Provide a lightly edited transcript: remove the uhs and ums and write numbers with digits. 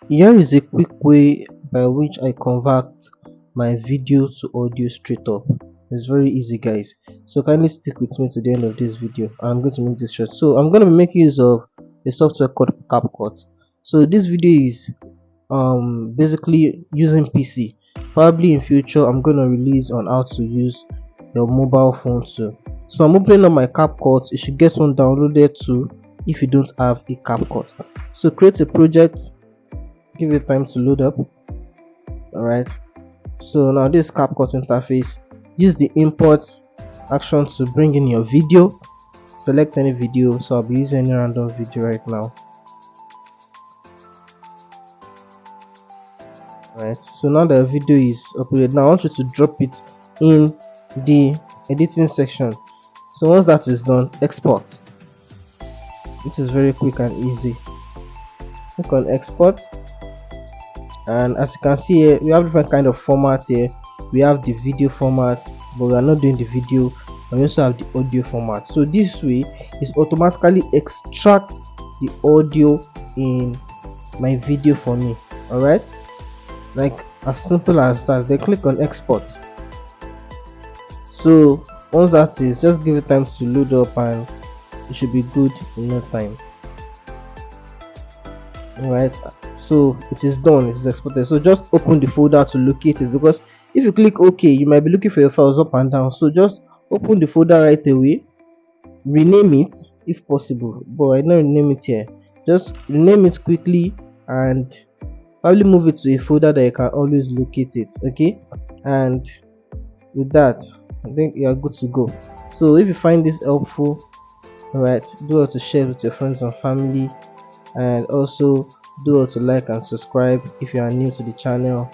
Here is a quick way by which I convert my video to audio straight up. It's very easy, guys. So kindly stick with me to the end of this video. I'm going to make this short. So I'm going to make use of a software called CapCut. So this video is basically using PC. Probably in future I'm going to release on how to use your mobile phone too. So I'm opening up my CapCut. You should get one downloaded too if you don't have a CapCut. So create a project, give it time to load up. All right, so now this CapCut interface, use the import action to bring in your video. Select any video, so I'll be using any random video right now. All right, so now the video is uploaded. Now I want you to drop it in the editing section. So once that is done, export. This is very quick and easy. Click on export, and as you can see here, we have different kind of formats here. We have the video format, but we are not doing the video. We also have the audio format. So this way is automatically extract the audio in my video for me. All right, like as simple as that. Then click on export. So once that is, just give it time to load up and it should be good in no time. All right, so it is done, it is exported. So just open the folder to locate it, because if you click OK, you might be looking for your files up and down. So just open the folder right away, rename it if possible, but I don't rename it here. Just rename it quickly and probably move it to a folder that you can always locate it. Okay, and with that I think you are good to go. So if you find this helpful, all right, do well to share with your friends and family, and also do well to like and subscribe if you are new to the channel.